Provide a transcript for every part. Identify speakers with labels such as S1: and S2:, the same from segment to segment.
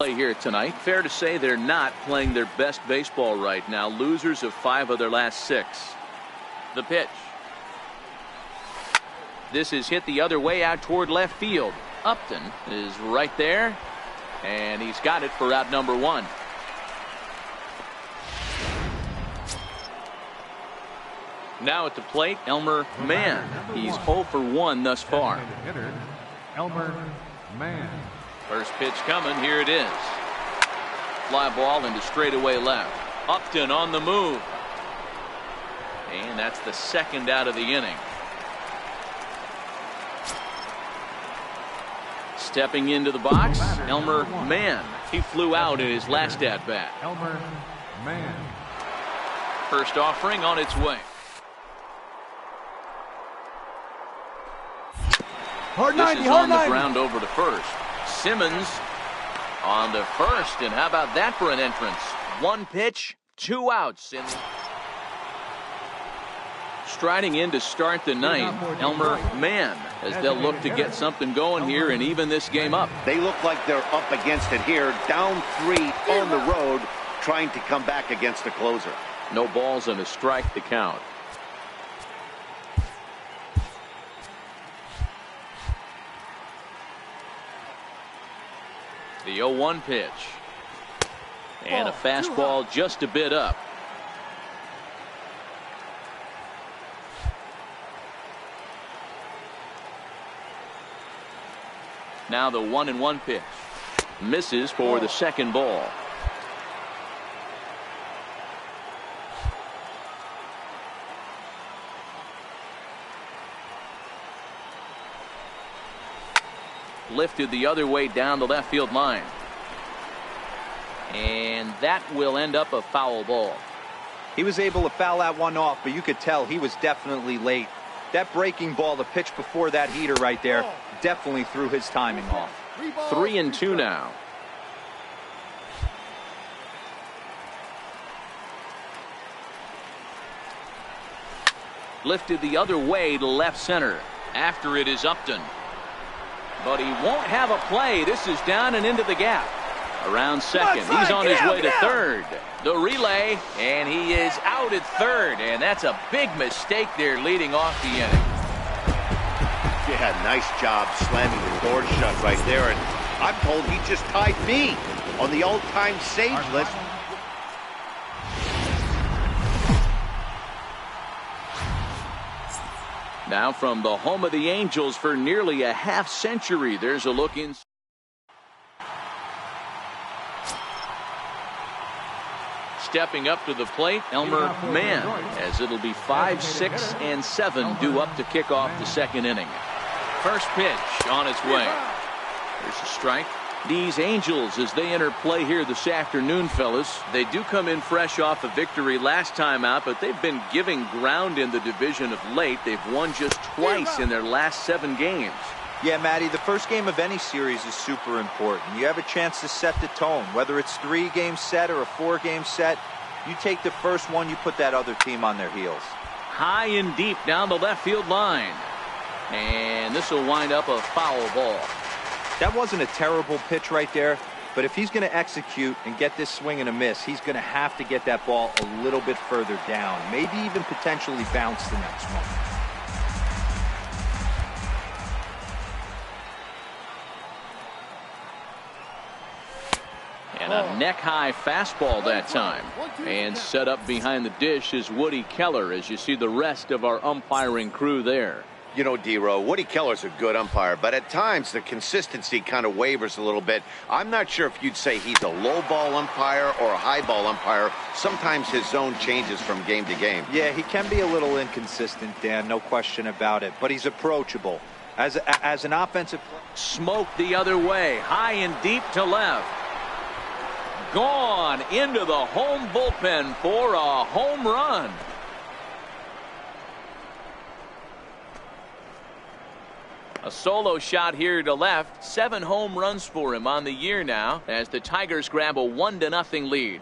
S1: Play here tonight. Fair to say they're not playing their best baseball right now. Losers of 5 of their last 6. The pitch. This is hit the other way out toward left field. Upton is right there, and he's got it for out number 1. Now at the plate, Elmer Mann. He's 0 for 1 thus far.
S2: Elmer Mann.
S1: First pitch coming. Here it is. Fly ball into straightaway left. Upton on the move. And that's the second out of the inning. Stepping into the box, Elmer Mann. He flew out in his last at bat.
S2: Elmer Mann.
S1: First offering on its way.
S2: Hard 90,
S1: this is on the ground over to first. Simmons on to first, and how about that for an entrance? 1 pitch, 2 outs. Striding in to start the ninth, Elmer Mann, as they'll look to get something going here and even this game up.
S3: They look like they're up against it here, down 3 on the road, trying to come back against the closer.
S1: No balls and a strike to count. The 0-1 pitch. And a fastball just a bit up. Now the 1-1 pitch. Misses for the second ball. Lifted the other way down the left field line. And that will end up a foul ball.
S4: He was able to foul that one off, but you could tell he was definitely late. That breaking ball, the pitch before that heater right there, definitely threw his timing off.
S1: 3-2 now. Lifted the other way to left center. After it is Upton. But he won't have a play. This is down and into the gap. Around second. He's on his way to third. The relay, and he is out at third. And that's a big mistake there leading off the inning.
S3: Yeah, nice job slamming the door shut right there. And I'm told he just tied me on the all-time save list.
S1: Now from the home of the Angels for nearly a half-century, there's a look in. Stepping up to the plate, Elmer Mann, as it'll be 5, 6, and 7 due up to kick off the second inning. First pitch on its way. There's a strike. These Angels, as they enter play here this afternoon, fellas, they do come in fresh off a victory last time out, but they've been giving ground in the division of late. They've won just twice in their last 7 games.
S4: Yeah, Matty, the first game of any series is super important. You have a chance to set the tone. Whether it's 3-game set or a 4-game set, you take the first one, you put that other team on their heels.
S1: High and deep down the left field line. And this will wind up a foul ball.
S4: That wasn't a terrible pitch right there, but if he's going to execute and get this swing and a miss, he's going to have to get that ball a little bit further down, maybe even potentially bounce the next one.
S1: And a neck-high fastball that time. And set up behind the dish is Woody Keller, as you see the rest of our umpiring crew there.
S3: You know, D-Row, Woody Keller's a good umpire, but at times the consistency kind of wavers a little bit. I'm not sure if you'd say he's a low ball umpire or a high ball umpire. Sometimes his zone changes from game to game.
S4: Yeah, he can be a little inconsistent, Dan, no question about it, but he's approachable. As an offensive player.
S1: Smoke the other way, high and deep to left. Gone into the home bullpen for a home run. A solo shot here to left. 7 home runs for him on the year now as the Tigers grab a 1-0 lead.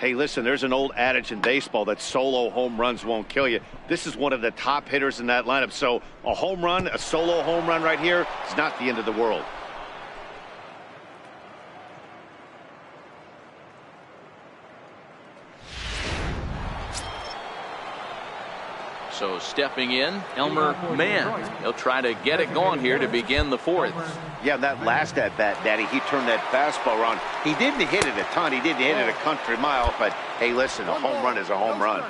S3: Hey, listen, there's an old adage in baseball that solo home runs won't kill you. This is one of the top hitters in that lineup. So a home run, a solo home run right here, is not the end of the world.
S1: So stepping in, Elmer Mann. He'll try to get it going here to begin the fourth.
S3: Yeah, that last at-bat, Daddy, he turned that fastball around. He didn't hit it a ton. He didn't hit it a country mile. But, hey, listen, a home run is a home run.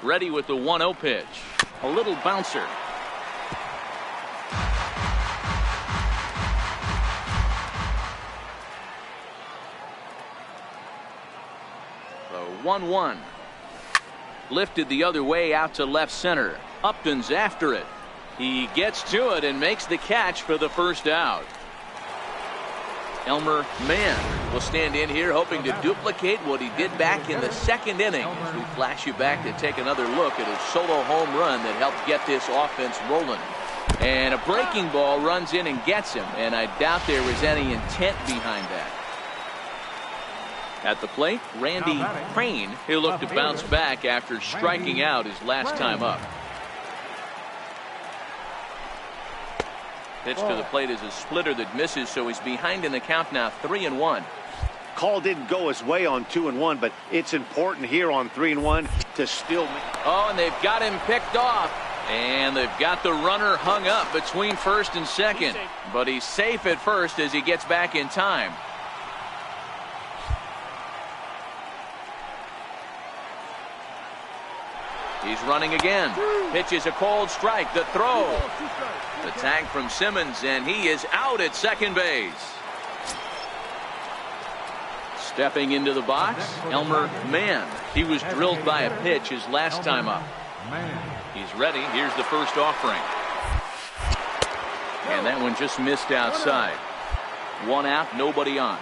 S1: Ready with the 1-0 pitch. A little bouncer. The 1-1. Lifted the other way out to left center. Upton's after it. He gets to it and makes the catch for the first out. Elmer Mann will stand in here hoping to duplicate what he did back in the second inning. As we flash you back to take another look at his solo home run that helped get this offense rolling. And a breaking ball runs in and gets him, and I doubt there was any intent behind that. At the plate, Randy Crane. He'll look to bounce back after striking out his last time up. Pitch to the plate is a splitter that misses, so he's behind in the count now, 3-1.
S3: Call didn't go his way on 2-1, but it's important here on 3-1 to still.
S1: Oh, and they've got him picked off. And they've got the runner hung up between first and second. But he's safe at first as he gets back in time. He's running again. Pitch is a cold strike. The throw. The tag from Simmons, and he is out at second base. Stepping into the box, Elmer Mann. He was drilled by a pitch his last time up. He's ready. Here's the first offering. And that one just missed outside. One out, nobody on.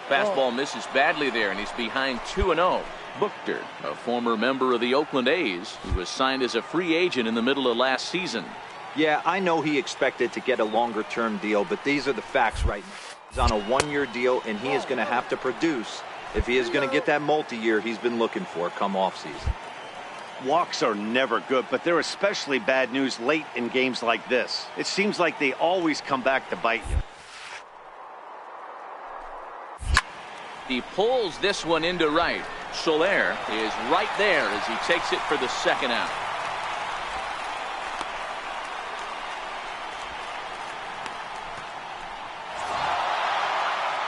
S1: Fastball misses badly there, and he's behind 2-0. Buchter, a former member of the Oakland A's, who was signed as a free agent in the middle of last season.
S4: Yeah, I know he expected to get a longer-term deal, but these are the facts right now. He's on a one-year deal, and he is going to have to produce if he is going to get that multi-year he's been looking for come offseason.
S3: Walks are never good, but they're especially bad news late in games like this. It seems like they always come back to bite you.
S1: He pulls this one into right. Soler is right there as he takes it for the second out.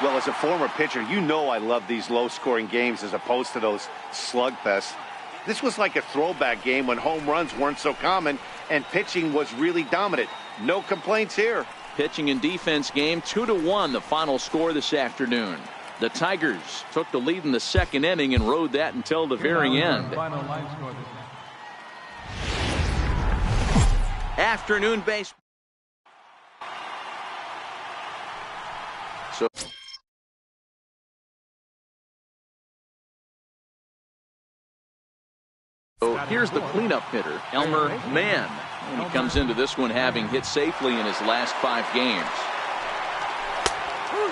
S3: Well, as a former pitcher, you know I love these low-scoring games as opposed to those slugfests. This was like a throwback game when home runs weren't so common and pitching was really dominant. No complaints here.
S1: Pitching and defense game, 2-1, the final score this afternoon. The Tigers took the lead in the second inning and rode that until the very end. Afternoon baseball. So here's the cleanup hitter, Elmer Mann. And he comes into this one having hit safely in his last 5 games.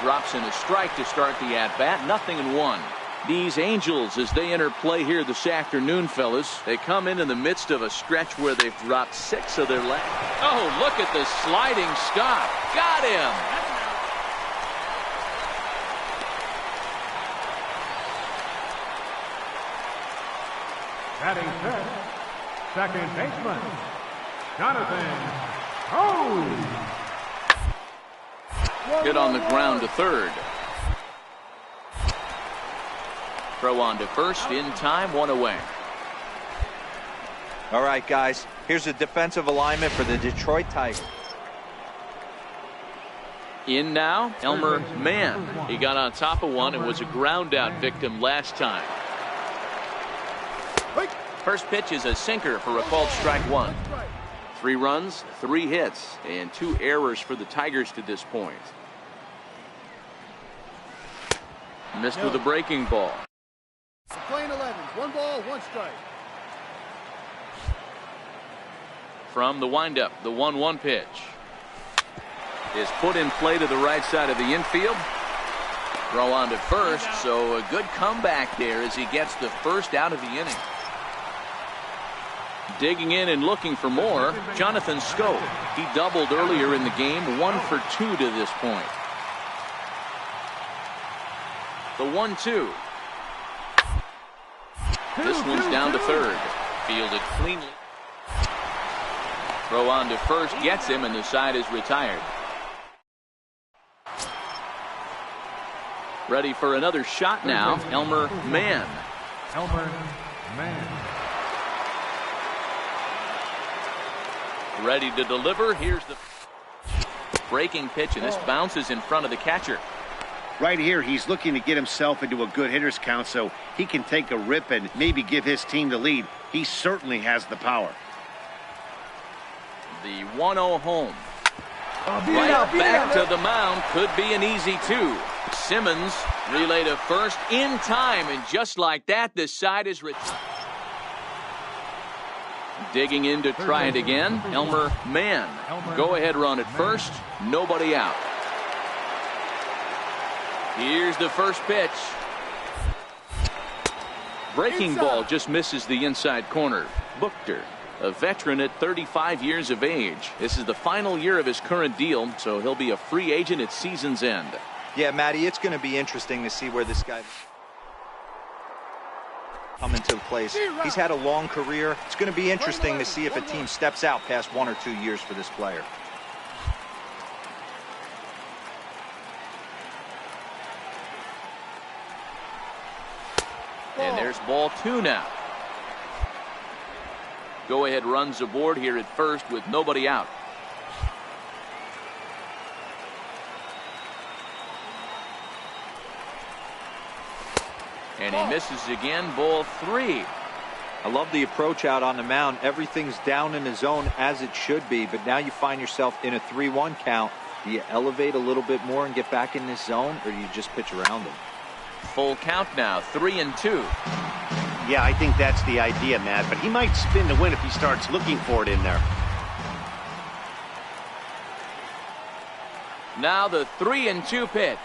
S1: Drops in a strike to start the at-bat. 0-1. These Angels, as they enter play here this afternoon, fellas, they come in the midst of a stretch where they've dropped 6 of their last. Oh, look at the sliding stop. Got him.
S2: Batting third, second baseman, Jonathan Rose.
S1: Hit on the ground to third. Throw on to first in time, 1 away.
S4: All right, guys, here's the defensive alignment for the Detroit Tigers.
S1: In now, Elmer Mann. He got on top of one and was a ground out victim last time. First pitch is a sinker for a called strike 1. 3 runs, 3 hits, and 2 errors for the Tigers to this point. Missed with a breaking ball.
S5: Playing 11. 1 ball, 1 strike.
S1: From the windup, the 1-1 pitch is put in play to the right side of the infield. Throw on to first, so a good comeback there as he gets the first out of the inning. Digging in and looking for more, Jonathan Schoop. He doubled earlier in the game, 1 for 2 to this point. The 1-2. This one's down to third. Fielded cleanly. Throw on to first, gets him, and the side is retired. Ready for another shot now, Elmer Mann.
S2: Elmer Mann.
S1: Ready to deliver. Here's the breaking pitch, and this bounces in front of the catcher.
S3: Right here, he's looking to get himself into a good hitter's count so he can take a rip and maybe give his team the lead. He certainly has the power.
S1: The 1-0 home. Right back to the mound. Could be an easy 2. Simmons relay to first in time, and just like that, the side is retired. Digging in to try it again, Elmer Mann. Go ahead run at first, nobody out. Here's the first pitch. Breaking ball just misses the inside corner. Buchter, a veteran at 35 years of age. This is the final year of his current deal, so he'll be a free agent at season's end.
S4: Yeah, Matty, it's going to be interesting to see where this guy come into place. He's had a long career. It's going to be interesting to see if a team steps out past 1 or 2 years for this player.
S1: And there's ball 2 now. Go ahead runs aboard here at first with nobody out. And he misses again, ball 3.
S4: I love the approach out on the mound. Everything's down in the zone as it should be, but now you find yourself in a 3-1 count. Do you elevate a little bit more and get back in this zone, or do you just pitch around him?
S1: Full count now, 3-2.
S3: Yeah, I think that's the idea, Matt, but he might spin to win if he starts looking for it in there.
S1: Now the 3-2 pitch.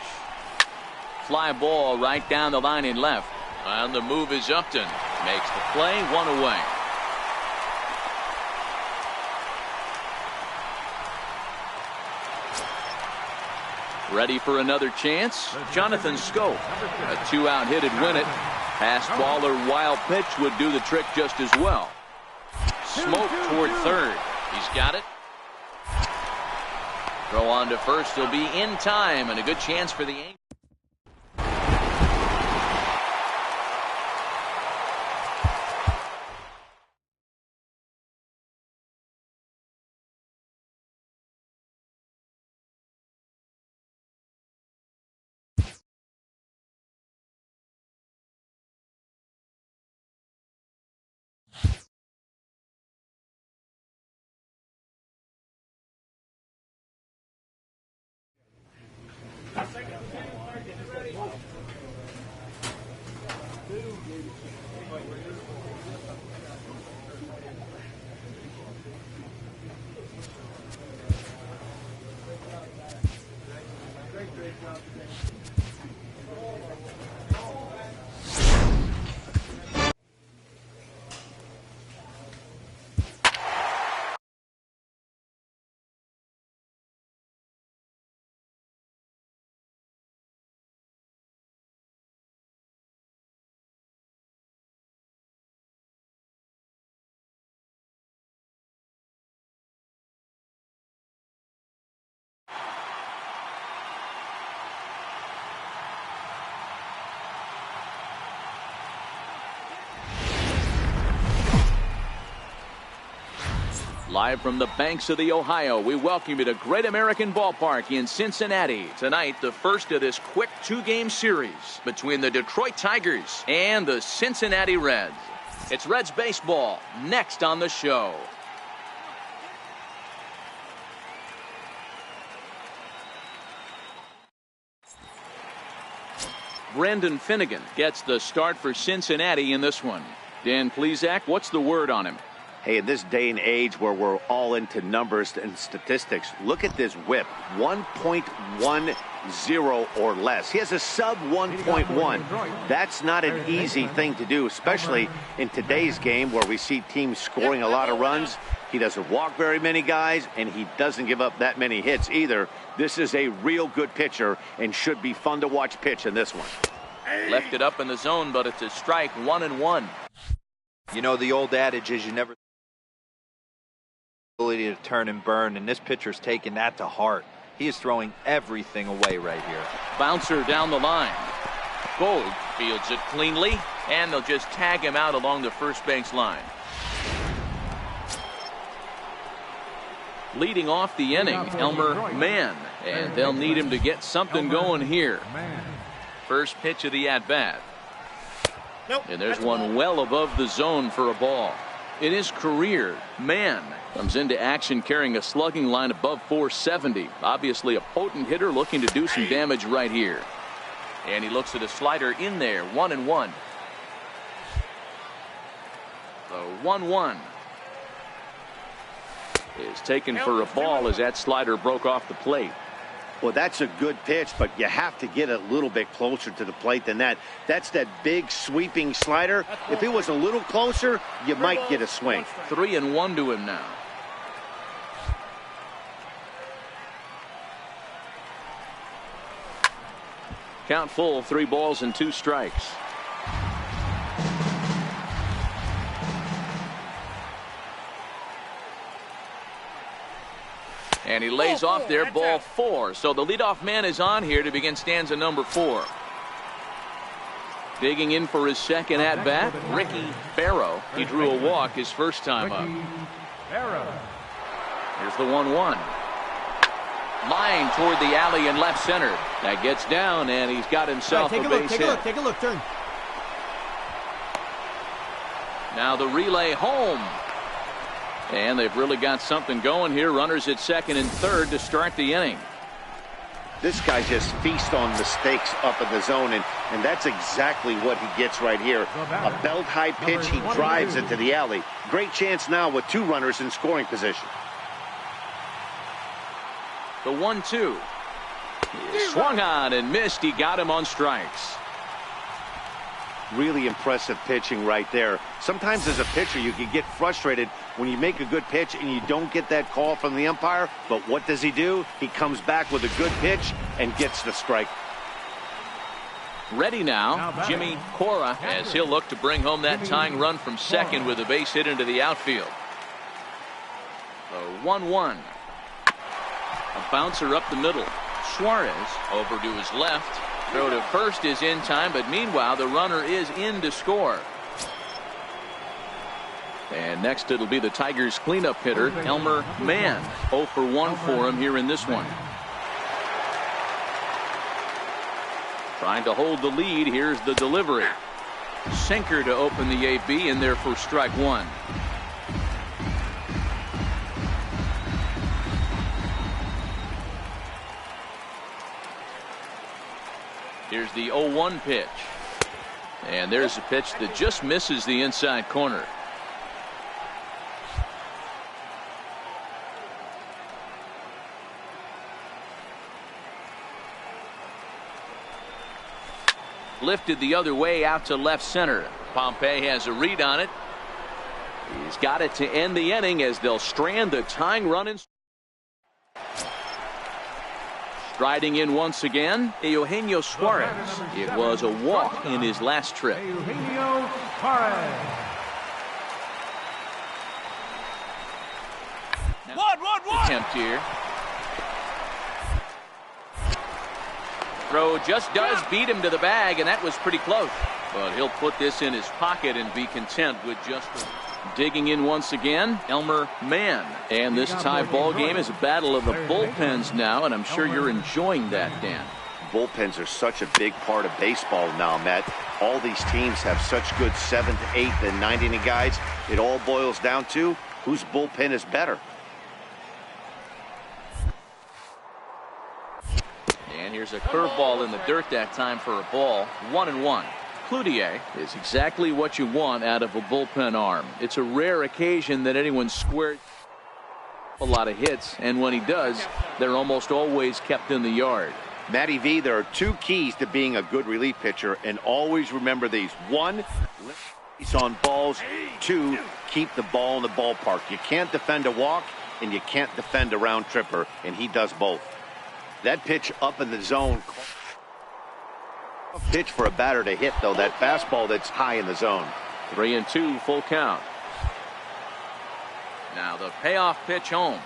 S1: Fly ball right down the line in left. And the move is Upton. Makes the play, 1 away. Ready for another chance? Jonathan Schoop. A 2-out hit would win it. Pass ball or wild pitch would do the trick just as well. Smoke toward third. He's got it. Throw on to first. He'll be in time, and a good chance for the Yankees. Live from the banks of the Ohio, we welcome you to Great American Ballpark in Cincinnati. Tonight, the first of this quick 2-game series between the Detroit Tigers and the Cincinnati Reds. It's Reds baseball next on the show. Brendan Finnegan gets the start for Cincinnati in this one. Dan Plesac, what's the word on him?
S3: Hey, in this day and age where we're all into numbers and statistics, look at this whip, 1.10 or less. He has a sub 1.1. That's not an easy thing to do, especially in today's game where we see teams scoring a lot of runs. He doesn't walk very many guys, and he doesn't give up that many hits either. This is a real good pitcher and should be fun to watch pitch in this one.
S1: Left it up in the zone, but it's a strike, 1-1.
S4: You know, the old adage is you never ability to turn and burn, and this pitcher's taking that to heart. He is throwing everything away right here.
S1: Bouncer down the line. Gold fields it cleanly, and they'll just tag him out along the first base line. Leading off the inning, Elmer Mann, and they'll need him to get something going here. First pitch of the at-bat. And there's one well above the zone for a ball. In his career, Mann comes into action carrying a slugging line above 470. Obviously a potent hitter looking to do some damage right here. And he looks at a slider in there, 1-1. The 1-1 is taken for a ball as that slider broke off the plate.
S3: Well, that's a good pitch, but you have to get a little bit closer to the plate than that. That's that big sweeping slider. If it was a little closer, you might get a swing.
S1: 3-1 to him now. Count full, 3 balls and 2 strikes. And he lays off there, ball 4. So the leadoff man is on here to begin stanza number 4. Digging in for his second at bat, Ricky Barrow. He drew a walk his first time up. Here's the 1-1. Line toward the alley in left center. That gets down, and he's got himself a base hit.
S5: Take a look, turn.
S1: Now the relay home. And they've really got something going here. Runners at second and third to start the inning.
S3: This guy just feasts on mistakes up in the zone, and that's exactly what he gets right here. A belt-high pitch, he drives into the alley. Great chance now with 2 runners in scoring position.
S1: The 1-2. He swung on and missed. He got him on strikes.
S3: Really impressive pitching right there. Sometimes as a pitcher you can get frustrated when you make a good pitch and you don't get that call from the umpire, but what does he do? He comes back with a good pitch and gets the strike.
S1: Ready now, Jimmy Cora, as he'll look to bring home that tying run from second with a base hit into the outfield. The 1-1. A bouncer up the middle. Suarez over to his left. Throw to first is in time, but meanwhile the runner is in to score. And next it'll be the Tigers cleanup hitter, Elmer Mann. 0 for 1 for him here in this one. Trying to hold the lead. Here's the delivery. Sinker to open the AB in there for strike 1. Here's the 0-1 pitch. And there's a pitch that just misses the inside corner. Lifted the other way out to left center. Pompey has a read on it. He's got it to end the inning as they'll strand the tying run in. Striding in once again, Eugenio Suarez. It was a walk in his last trip.
S2: Eugenio Suarez.
S1: Attempt here. Throw just does beat him to the bag, and that was pretty close. But he'll put this in his pocket and be content with just digging in once again, Elmer Mann. And this tie ball game is a battle of the bullpens now, and I'm sure you're enjoying that, Dan.
S3: Bullpens are such a big part of baseball now, Matt. All these teams have such good 7th, 8th, and 9th inning guys. It all boils down to whose bullpen is better.
S1: And And here's a curveball in the dirt that time for a ball. 1-1. Cloutier is exactly what you want out of a bullpen arm. It's a rare occasion that anyone squares a lot of hits, and when he does, they're almost always kept in the yard.
S3: Matty V, there are two keys to being a good relief pitcher, and always remember these. One, release on balls. Two, keep the ball in the ballpark. You can't defend a walk, and you can't defend a round tripper, and he does both. That pitch up in the zone. Pitch for a batter to hit, though, that fastball that's high in the zone.
S1: 3-2, full count. Now the payoff pitch home.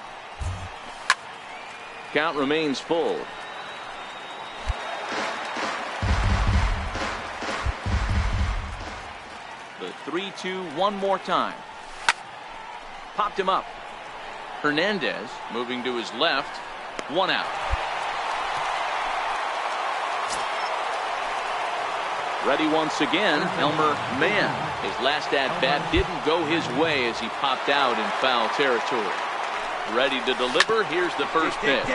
S1: Count remains full. The 3-2 one more time. Popped him up. Hernandez moving to his left. 1 out. Ready once again, Elmer Mann. His last at-bat didn't go his way as he popped out in foul territory. Ready to deliver. Here's the first pitch.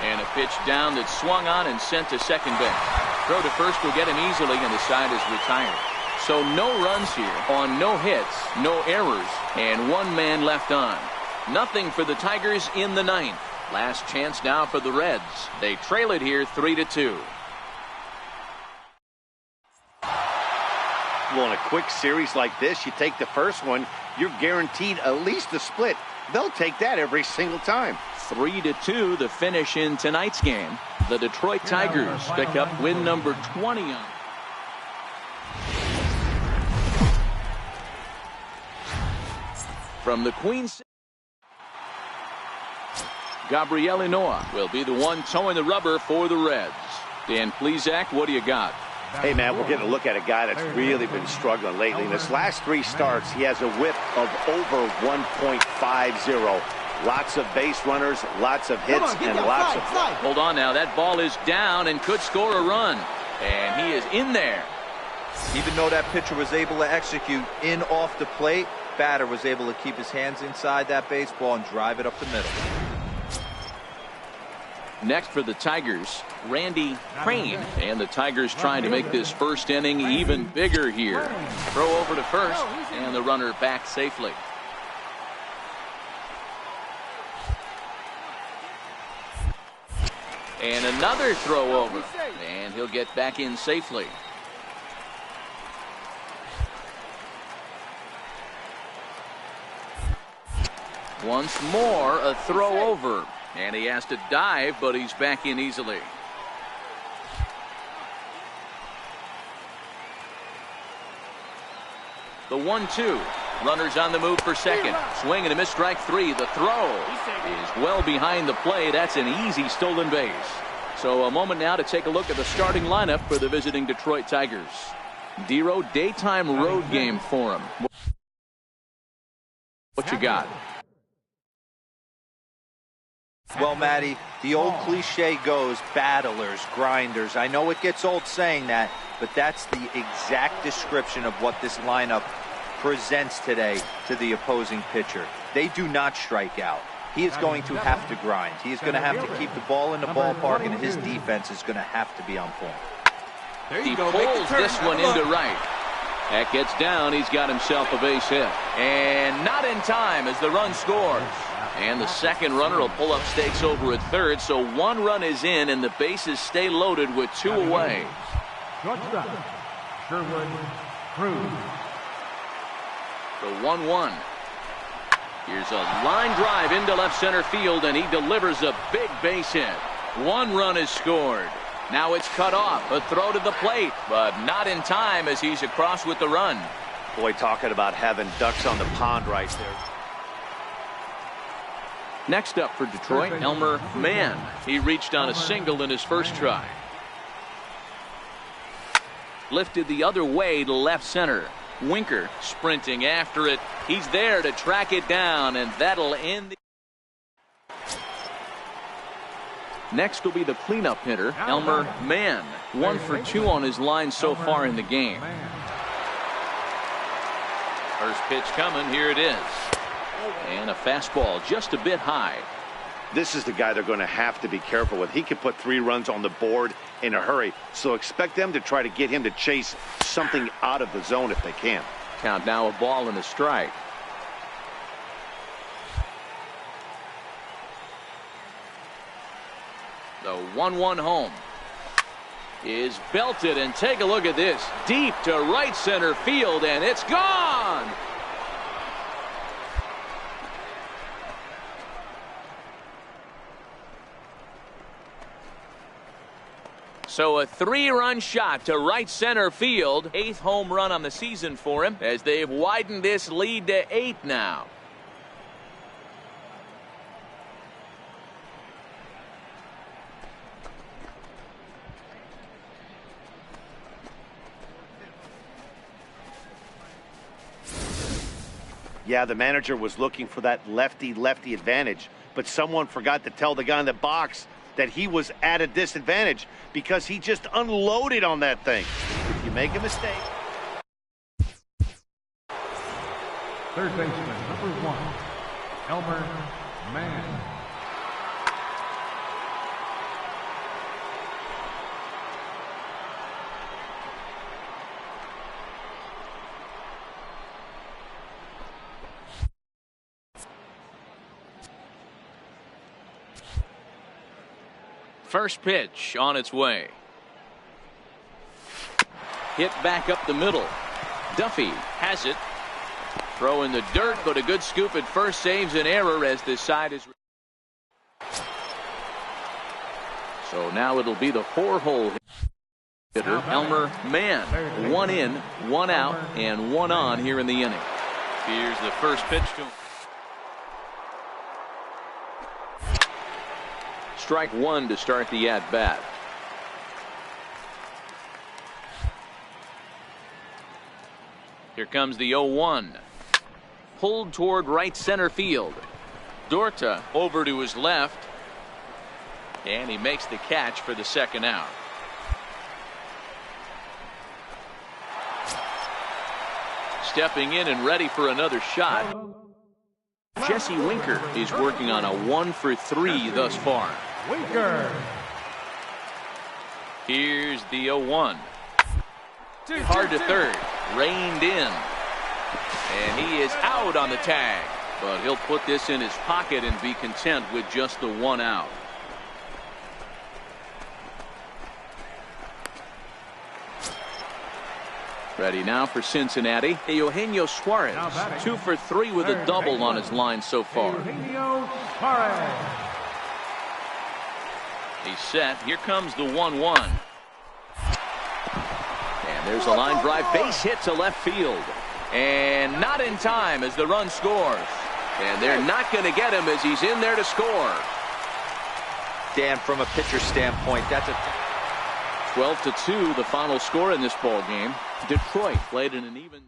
S1: And a pitch down that swung on and sent to second base. Throw to first will get him easily, and the side is retired. So no runs here on no hits, no errors, and 1 man left on. Nothing for the Tigers in the 9th. Last chance now for the Reds. They trail it here 3-2.
S3: Well, in a quick series like this, you take the first one, you're guaranteed at least a split. They'll take that every single time.
S1: 3-2 the finish in tonight's game. The Detroit Tigers pick up win number 20 on. From the Queens, Gabriel Hinoa will be the one towing the rubber for the Reds. Dan Plesac, what do you got?
S3: Hey, man, we're getting a look at a guy that's really been struggling lately. In his last 3 starts, he has a whip of over 1.50. Lots of base runners, lots of hits, and lots of...
S1: Hold on now. That ball is down and could score a run. And he is in there.
S4: Even though that pitcher was able to execute in off the plate, batter was able to keep his hands inside that baseball and drive it up the middle.
S1: Next for the Tigers, Randy Crane. And the Tigers trying to make this first inning even bigger here. Throw over to first, and the runner back safely. And another throw over, and he'll get back in safely. Once more, a throw over. And he has to dive, but he's back in easily. The 1-2. Runners on the move for second. Swing and a miss, strike 3. The throw is well behind the plate. That's an easy stolen base. So a moment now to take a look at the starting lineup for the visiting Detroit Tigers. Dero, daytime road game for him. What you got?
S4: Well, Matty, the old cliche goes, battlers, grinders. I know it gets old saying that, but that's the exact description of what this lineup presents today to the opposing pitcher. They do not strike out. He is going to have to grind. He is going to have to keep the ball in the ballpark, and his defense is going to have to be on point.
S1: He pulls this one into right. That gets down. He's got himself a base hit. And not in time as the run scores. And the second runner will pull up stakes over at third, so 1 run is in, and the bases stay loaded with 2 away.
S2: Shortstop, Sherwood Cruz.
S1: The 1-1. Here's a line drive into left center field, and he delivers a big base hit. 1 run is scored. Now it's cut off. A throw to the plate, but not in time as he's across with the run.
S3: Boy, talking about having ducks on the pond right there.
S1: Next up for Detroit, Elmer Mann. He reached on a single in his first try. Lifted the other way to left center. Winker sprinting after it. He's there to track it down, and that'll end the... Next will be the cleanup hitter, Elmer Mann. 1 for 2 on his line so far in the game. First pitch coming. Here it is. And a fastball just a bit high.
S3: This is the guy they're going to have to be careful with. He could put 3 runs on the board in a hurry. So expect them to try to get him to chase something out of the zone if they can.
S1: Count now a ball and a strike. The 1-1 home is belted, and take a look at this. Deep to right center field, and it's gone. So a 3-run shot to right center field. 8th home run on the season for him as they've widened this lead to 8 now.
S3: Yeah, the manager was looking for that lefty-lefty advantage, but someone forgot to tell the guy in the box that he was at a disadvantage because he just unloaded on that thing. If you make a mistake.
S2: Third baseman, number 1, Elmer Mann.
S1: First pitch on its way. Hit back up the middle. Duffy has it. Throw in the dirt, but a good scoop at first saves an error as this side is. So now it'll be the 4-hole hitter, Elmer Mann. 1 in, 1 out, and 1 on here in the inning. Here's the first pitch to him. Strike 1 to start the at-bat. Here comes the 0-1. Pulled toward right center field. Dorta over to his left. And he makes the catch for the second out. Stepping in and ready for another shot. Jesse Winker is working on a 1-for-3 thus far.
S2: Winker.
S1: Here's the 0-1. Hard to third. Reined in. And he is out on the tag. But he'll put this in his pocket and be content with just the 1 out. Ready now for Cincinnati. Eugenio Suarez, 2-for-3 with a double on his line so far.
S2: Eugenio Suarez.
S1: He's set. Here comes the 1-1. And there's a line drive base hit to left field. And not in time as the run scores. And they're not going to get him as he's in there to score.
S4: Dan, from a pitcher standpoint, that's a
S1: 12-2 the final score in this ball game. Detroit played in an even